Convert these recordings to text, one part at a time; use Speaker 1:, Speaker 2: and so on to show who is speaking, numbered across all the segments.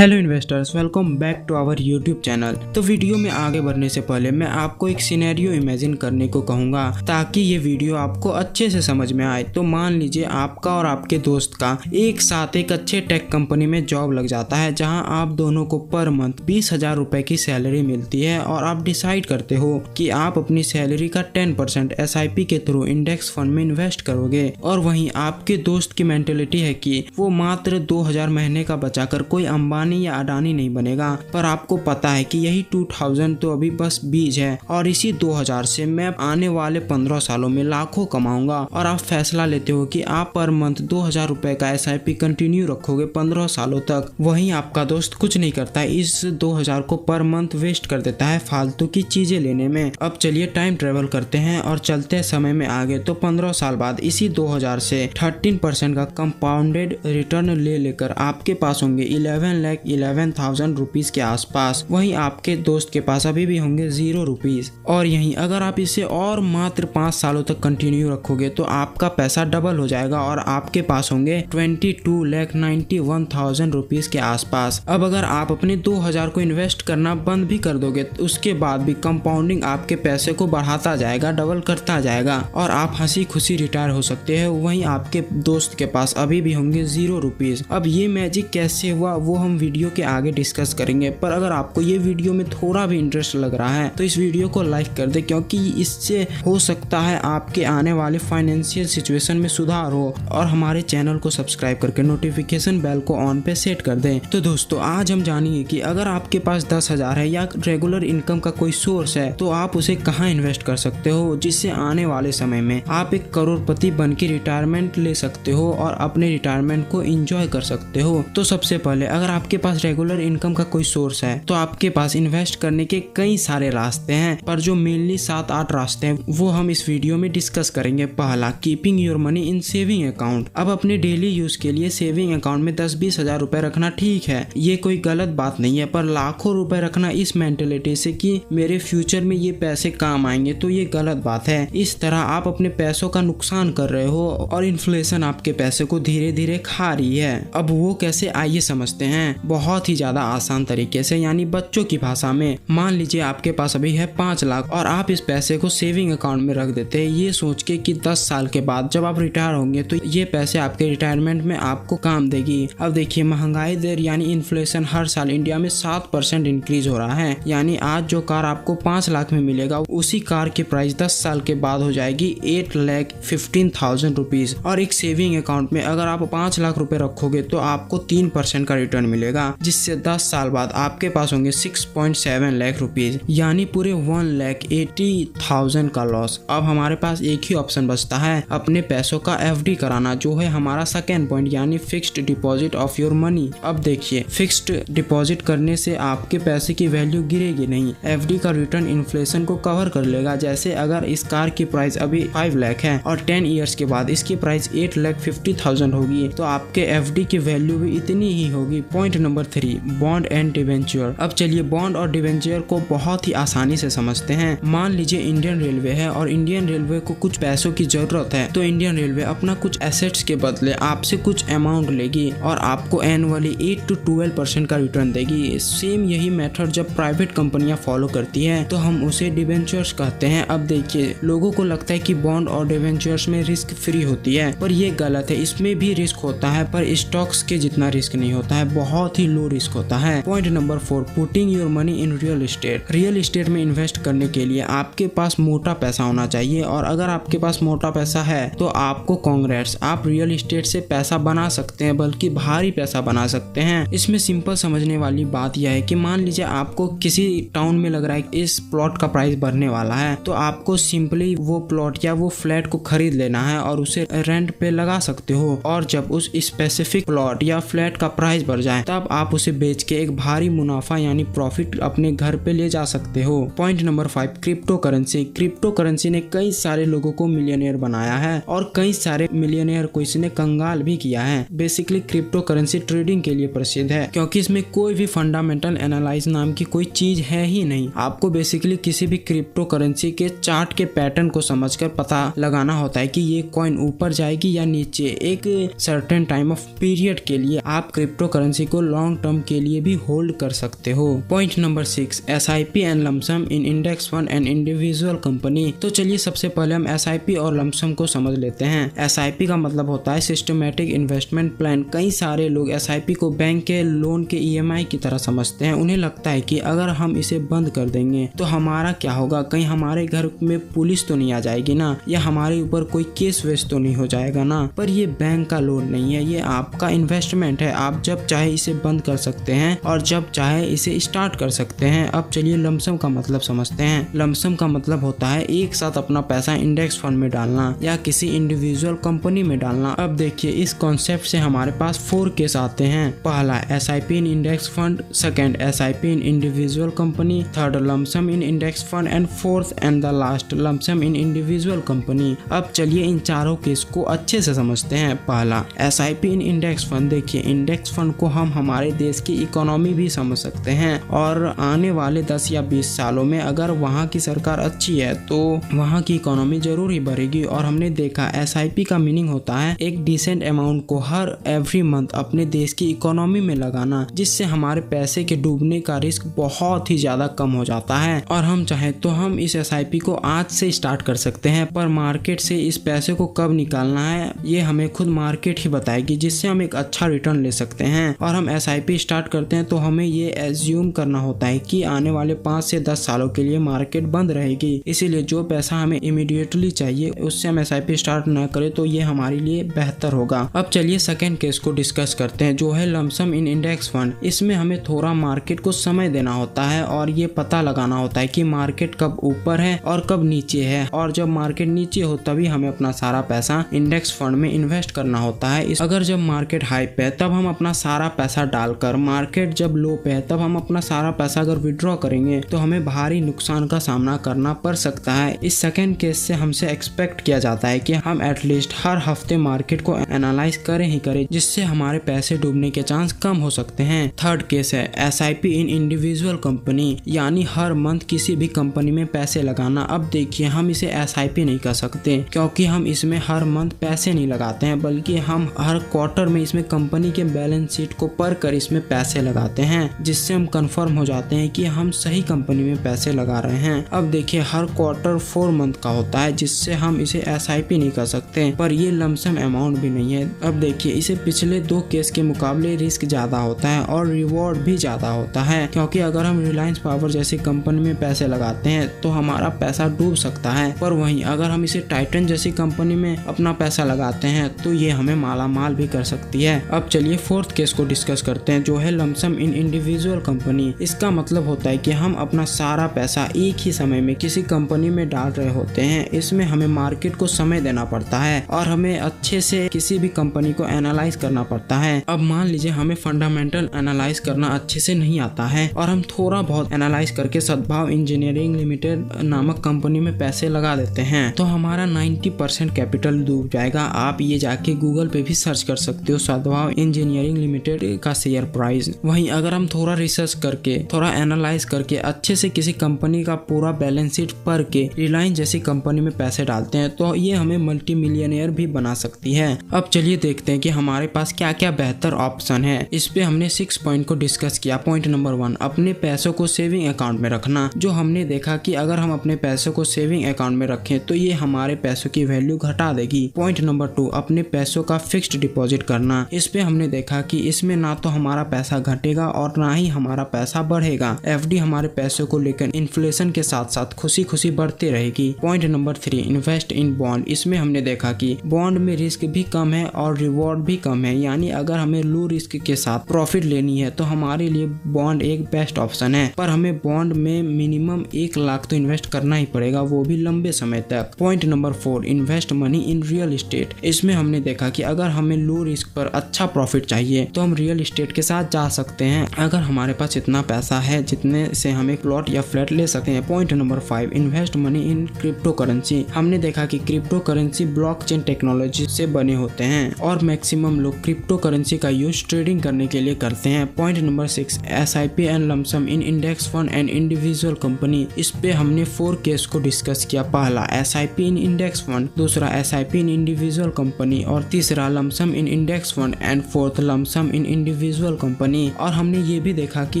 Speaker 1: Hello investors, welcome back to our YouTube channel. तो video में आगे बढ़ने से पहले मैं आपको एक सिनेरियो इमेजिन करने को कहूँगा ताकि ये वीडियो आपको अच्छे से समझ में आए। तो मान लीजिए आपका और आपके दोस्त का एक साथ एक अच्छे टेक कंपनी में जॉब लग जाता है, जहां आप दोनों को पर मंथ 20,000 रुपए की सैलरी मिलती है और आप डिसाइड करते हो कि आप अपनी सैलरी का 10% SIP के थ्रू इंडेक्स फंड में इन्वेस्ट करोगे। और वहीं आपके दोस्त की मेंटेलिटी है कि वो मात्र 2,000 महीने का बचाकर कोई अंबानी या अडानी नहीं बनेगा, पर आपको पता है कि यही 2000 तो अभी बस बीज है और इसी 2000 से मैं आने वाले 15 सालों में लाखों कमाऊंगा। और आप फैसला लेते हो कि आप पर मंथ 2,000 रुपए का SIP कंटिन्यू रखोगे 15 सालों तक। वहीं आपका दोस्त कुछ नहीं करता, इस 2,000 को पर मंथ वेस्ट कर देता है फालतू की चीजें लेने में। अब चलिए टाइम ट्रेवल करते हैं और चलते हैं समय में आगे। तो 15 साल बाद इसी 2,000 से 13% का कंपाउंडेड रिटर्न ले लेकर आपके पास होंगे 11,11,000 रुपीज के आसपास। वहीं आपके दोस्त के पास अभी भी होंगे 0 रुपीज। और यहीं अगर आप इसे और मात्र 5 सालों तक कंटिन्यू रखोगे तो आपका पैसा डबल हो जाएगा और आपके पास होंगे 22,91,000 रुपीज के आसपास। अब अगर आप अपने 2,000 को इन्वेस्ट करना बंद भी कर दोगे तो उसके बाद भी कंपाउंडिंग आपके पैसे को बढ़ाता जाएगा, डबल करता जाएगा और आप हंसी खुशी रिटायर हो सकते हैं। वहीं आपके दोस्त के पास अभी भी होंगे 0 रुपीज। अब ये मैजिक कैसे हुआ वो हम वीडियो के आगे डिस्कस करेंगे, पर अगर आपको ये वीडियो में थोड़ा भी इंटरेस्ट लग रहा है तो इस वीडियो को लाइक कर दे, क्योंकि इससे हो सकता है आपके आने वाले फाइनेंशियल सिचुएशन में सुधार हो। और हमारे चैनल को सब्सक्राइब करके नोटिफिकेशन बेल को ऑन पे सेट कर दें। तो दोस्तों आज हम जानेंगे कि अगर आपके पास 10,000 है या रेगुलर इनकम का कोई सोर्स है तो आप उसे कहाँ इन्वेस्ट कर सकते हो, जिससे आने वाले समय में आप एक करोड़पति बन के रिटायरमेंट ले सकते हो और अपने रिटायरमेंट को एंजॉय कर सकते हो। तो सबसे पहले अगर आपके पास रेगुलर इनकम का कोई सोर्स है तो आपके पास इन्वेस्ट करने के कई सारे रास्ते हैं, पर जो मेनली 7-8 रास्ते हैं वो हम इस वीडियो में डिस्कस करेंगे। पहला, keeping your money in saving account. अब अपने डेली यूज के लिए सेविंग अकाउंट में 10-20 हजार रुपए रखना ठीक है, ये कोई गलत बात नहीं है, पर लाखों रुपए रखना इस मेंटेलिटी से कि मेरे फ्यूचर में ये पैसे काम आएंगे तो ये गलत बात है। इस तरह आप अपने पैसों का नुकसान कर रहे हो और इन्फ्लेशन आपके पैसे को धीरे धीरे खा रही है। अब वो कैसे, आइए समझते हैं। बहुत ही ज्यादा आसान तरीके से, यानी बच्चों की भाषा में। मान लीजिए आपके पास अभी है 5 लाख और आप इस पैसे को सेविंग अकाउंट में रख देते हैं, ये सोच के कि 10 साल के बाद जब आप रिटायर होंगे तो ये पैसे आपके रिटायरमेंट में आपको काम देगी। अब देखिए महंगाई दर यानी इन्फ्लेशन हर साल इंडिया में 7% इंक्रीज हो रहा है, यानी आज जो कार आपको 5 लाख में मिलेगा उसी कार की प्राइस 10 साल के बाद हो जाएगी 8,15,000 रुपीज। और एक सेविंग अकाउंट में अगर आप 5 लाख रुपए रखोगे तो आपको 3% का रिटर्न मिलेगा, जिससे 10 साल बाद आपके पास होंगे 6.7 लाख रुपीज, यानी पूरे 1,80,000 का लॉस। अब हमारे पास एक ही ऑप्शन बचता है, अपने पैसों का FD कराना, जो है हमारा सेकेंड पॉइंट, यानी fixed deposit of your money. अब देखिए फिक्स्ड डिपॉजिट करने से आपके पैसे की वैल्यू गिरेगी नहीं, FD का रिटर्न इन्फ्लेशन को कवर कर लेगा। जैसे अगर इस कार की प्राइस अभी 5 लाख है और 10 ईयर्स के बाद इसकी प्राइस 8,50,000 होगी तो आपके FD की वैल्यू भी इतनी ही होगी। Point number 3, bond and debenture. अब चलिए बॉन्ड और डिवेंचर को बहुत ही आसानी से समझते हैं। मान लीजिए इंडियन रेलवे है और इंडियन रेलवे को कुछ पैसों की जरूरत है, तो इंडियन रेलवे अपना कुछ एसेट्स के बदले आपसे कुछ अमाउंट लेगी और आपको एनुअली 8 to 12% का रिटर्न देगी। सेम यही मेथड जब प्राइवेट कंपनियां फॉलो करती है तो हम उसे डिवेंचर्स कहते हैं। अब देखिए लोगों को लगता है कि बॉन्ड और डिवेंचर्स में रिस्क फ्री होती है, पर यह गलत है। इसमें भी रिस्क होता है, पर स्टॉक्स के जितना रिस्क नहीं होता है, बहुत ही लो रिस्क होता है। Point number 4, putting your money in real estate. Real estate में इन्वेस्ट करने के लिए आपके पास मोटा पैसा होना चाहिए, और अगर आपके पास मोटा पैसा है तो आपको कांग्रेट्स, आप रियल एस्टेट से पैसा बना सकते हैं, बल्कि भारी पैसा बना सकते हैं। इसमें सिंपल समझने वाली बात यह है कि मान लीजिए आपको किसी टाउन में लग रहा है कि इस प्लॉट का प्राइस बढ़ने वाला है, तो आपको सिंपली वो प्लॉट या वो फ्लैट को खरीद लेना है और उसे रेंट पे लगा सकते हो, और जब उस स्पेसिफिक प्लॉट या फ्लैट का प्राइस बढ़ जाए तब आप उसे बेच के एक भारी मुनाफा यानी प्रॉफिट अपने घर पे ले जा सकते हो। Point number 5, crypto currency. Crypto currency ने कई सारे लोगों को मिलियनेयर बनाया है और कई सारे मिलियनेयर को इसने कंगाल भी किया है। बेसिकली क्रिप्टो करेंसी ट्रेडिंग के लिए प्रसिद्ध है, क्योंकि इसमें कोई भी फंडामेंटल एनालाइज नाम की कोई चीज है ही नहीं। आपको बेसिकली किसी भी क्रिप्टो करेंसी के चार्ट के पैटर्न को समझकर पता लगाना होता है कि ये कॉइन ऊपर जाएगी या नीचे। एक सर्टेन टाइम ऑफ पीरियड के लिए आप क्रिप्टो करेंसी को लॉन्ग टर्म के लिए भी होल्ड कर सकते हो। Point number 6, SIP and lump sum in index fund and individual company. तो चलिए सबसे पहले हम SIP और लमसम को समझ लेते हैं। SIP का मतलब होता है सिस्टमेटिक इन्वेस्टमेंट प्लान। कई सारे लोग SIP को बैंक के लोन के EMI की तरह समझते हैं। उन्हें लगता है कि अगर हम इसे बंद कर देंगे तो हमारा क्या होगा, कहीं हमारे घर में पुलिस तो नहीं आ जाएगी ना, या हमारे ऊपर कोई केस वेस तो नहीं हो जाएगा ना। पर ये बैंक का लोन नहीं है, ये आपका इन्वेस्टमेंट है। आप जब चाहे इसे बंद कर सकते हैं और जब चाहे इसे स्टार्ट कर सकते हैं। अब चलिए लमसम का मतलब समझते हैं। लमसम का मतलब होता है एक साथ अपना पैसा इंडेक्स फंड में डालना या किसी इंडिविजुअल कंपनी में डालना। अब देखिए इस कॉन्सेप्ट से हमारे पास 4 केस आते हैं। पहला SIP in index fund, second SIP in individual company, third lump sum in index fund and fourth and the last lump sum in individual company. अब चलिए इन चारों केस को अच्छे से समझते हैं। पहला SIP इन इंडेक्स फंड। देखिए इंडेक्स फंड को हम हमारे देश की इकोनॉमी भी समझ सकते हैं और आने वाले 10 या 20 सालों में अगर वहाँ की सरकार अच्छी है तो वहाँ की इकोनॉमी जरूर ही बढ़ेगी। और हमने देखा SIP का मीनिंग होता है एक डिसेंट अमाउंट को हर एवरी मंथ अपने देश की इकोनॉमी में लगाना, जिससे हमारे पैसे के डूबने का रिस्क बहुत ही ज्यादा कम हो जाता है। और हम चाहे तो हम इस SIP को आज से स्टार्ट कर सकते हैं, पर मार्केट से इस पैसे को कब निकालना है ये हमें खुद मार्केट ही बताएगी, जिससे हम एक अच्छा रिटर्न ले सकते हैं। और हम SIP स्टार्ट करते हैं तो हमें ये एज्यूम करना होता है कि आने वाले 5 से 10 सालों के लिए मार्केट बंद रहेगी, इसीलिए जो पैसा हमें इमीडिएटली चाहिए उससे हम SIP स्टार्ट न करें तो ये हमारे लिए बेहतर होगा। अब चलिए सेकेंड केस को डिस्कस करते हैं, जो है लमसम इन इंडेक्स फंड। इसमें हमें थोड़ा मार्केट को समय देना होता है और ये पता लगाना होता है कि मार्केट कब ऊपर है और कब नीचे है, और जब मार्केट नीचे हो तभी हमें अपना सारा पैसा इंडेक्स फंड में इन्वेस्ट करना होता है। अगर जब मार्केट हाई पे है तब हम अपना सारा पैसा डालकर, मार्केट जब लो पे है तब हम अपना सारा पैसा अगर विड्रॉ करेंगे तो हमें भारी नुकसान का सामना करना पड़ सकता है। इस सेकेंड केस से हमसे एक्सपेक्ट किया जाता है कि हम एटलीस्ट हर हफ्ते मार्केट को एनालाइज करें ही करें, जिससे हमारे पैसे डूबने के चांस कम हो सकते हैं। थर्ड केस है SIP इन इंडिविजुअल कंपनी, यानी हर मंथ किसी भी कंपनी में पैसे लगाना। अब देखिए हम इसे SIP नहीं कर सकते क्योंकि हम इसमें हर मंथ पैसे नहीं लगाते हैं, बल्कि हम हर क्वार्टर में इसमें कंपनी के बैलेंस शीट को पढ़ कर इसमें पैसे लगाते हैं, जिससे हम कंफर्म हो जाते हैं कि हम सही कंपनी में पैसे लगा रहे हैं। अब देखिए हर क्वार्टर 4 मंथ का होता है, जिससे हम इसे SIP नहीं कर सकते, पर ये लमसम अमाउंट भी नहीं है। अब देखिए इसे पिछले 2 केस के मुकाबले रिस्क ज्यादा होता है और रिवॉर्ड भी ज्यादा होता है, क्योंकि अगर हम रिलायंस पावर जैसी कंपनी में पैसे लगाते हैं तो हमारा पैसा डूब सकता है, पर वहीं अगर हम इसे टाइटन जैसी कंपनी में अपना पैसा लगाते हैं तो ये हमें माला माल भी कर सकती है। अब चलिए फोर्थ केस को डिस्कस करते हैं, जो है लमसम इन इंडिविजुअल कंपनी। इसका मतलब होता है कि हम अपना सारा पैसा एक ही समय में किसी कंपनी में डाल रहे होते हैं। इसमें हमें मार्केट को समय देना पड़ता है और हमें अच्छे से किसी भी कंपनी को एनालाइज करना पड़ता है। अब मान लीजिए हमें फंडामेंटल एनालाइज करना अच्छे से नहीं आता है और हम थोड़ा बहुत एनालाइज करके सद्भाव इंजीनियरिंग लिमिटेड नामक कंपनी में पैसे लगा देते हैं तो हमारा 90% कैपिटल डूब जाएगा। आप ये जाके गूगल पे भी सर्च कर सकते हो सद्भाव इंजीनियरिंग लिमिटेड का शेयर प्राइस। वहीं अगर हम थोड़ा रिसर्च करके, थोड़ा एनालाइज करके अच्छे से किसी कंपनी का पूरा बैलेंस शीट पढ़ के रिलायंस जैसी कंपनी में पैसे डालते हैं तो ये हमें मल्टी मिलियनियर भी बना सकती है। अब चलिए देखते हैं कि हमारे पास क्या क्या बेहतर ऑप्शन है। इस पे हमने 6 पॉइंट को डिस्कस किया। पॉइंट नंबर 1, अपने पैसों को सेविंग अकाउंट में रखना। जो हमने देखा कि अगर हम अपने पैसों को सेविंग अकाउंट में रखें तो ये हमारे पैसों की वैल्यू घटा देगी। पॉइंट नंबर 2, अपने पैसों का फिक्स्ड डिपॉजिट करना। इस पे हमने देखा कि इसमें ना तो हमारा पैसा घटेगा और ना ही हमारा पैसा बढ़ेगा। FD हमारे पैसों को लेकर इन्फ्लेशन के साथ साथ खुशी खुशी बढ़ती रहेगी। Point number 3, invest in bond. इसमें हमने देखा कि बॉन्ड में रिस्क भी कम है और रिवॉर्ड भी कम है, यानी अगर हमें लो रिस्क के साथ प्रॉफिट लेनी है तो हमारे लिए बॉन्ड एक बेस्ट ऑप्शन है, पर हमें बॉन्ड में मिनिमम 1 लाख तो इन्वेस्ट करना ही पड़ेगा, वो भी लंबे समय तक। Point number 4, invest money in real estate. इसमें हमने देखा कि अगर हमें लो रिस्क पर अच्छा प्रॉफिट चाहिए तो हम रियल एस्टेट के साथ जा सकते हैं, अगर हमारे पास इतना पैसा है जितने से हम एक प्लॉट या फ्लैट ले सकते हैं। Point number 5, invest money in crypto currency. हमने देखा कि क्रिप्टो करेंसी ब्लॉकचेन टेक्नोलॉजी से बने होते हैं और मैक्सिमम लोग क्रिप्टो करेंसी का यूज ट्रेडिंग करने के लिए करते हैं। Point number 6, SIP and lump sum in index fund and individual company. इस पे हमने 4 केस को डिस्कस किया। पहला SIP इन इंडेक्स फंड, दूसरा SIP इन इंडिविजुअल कंपनी और तीसरा lump sum in index fund and fourth lump sum in individual company, और हमने ये भी देखा कि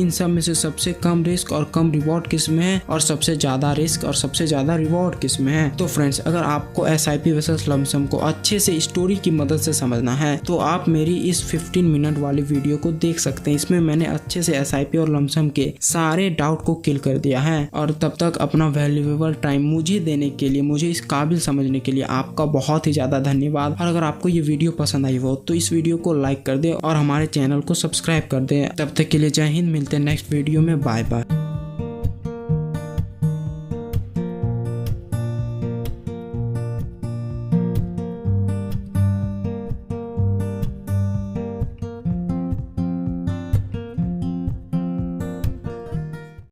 Speaker 1: इन सब में से सबसे कम रिस्क और कम रिवॉर्ड किस में है और सबसे ज्यादा रिस्क और सबसे ज्यादा रिवॉर्ड किस में है। तो फ्रेंड्स, अगर आपको SIP वर्सेस लमसम को अच्छे से स्टोरी की मदद से समझना है तो आप मेरी इस 15 मिनट वाली वीडियो को देख सकते हैं। इसमें मैंने अच्छे से SIP और लमसम के सारे डाउट को किल कर दिया है। और तब तक अपना वैल्यूएबल टाइम मुझे देने के लिए, मुझे इस काबिल समझने के लिए आपका बहुत ही ज्यादा धन्यवाद। और अगर आपको ये वीडियो पसंद आई हो तो इस वीडियो को लाइक कर दे और हमारे चैनल को सब्सक्राइब कर दे। तब तक के लिए जय हिंद, मिलते हैं नेक्स्ट वीडियो में, बाय बाय।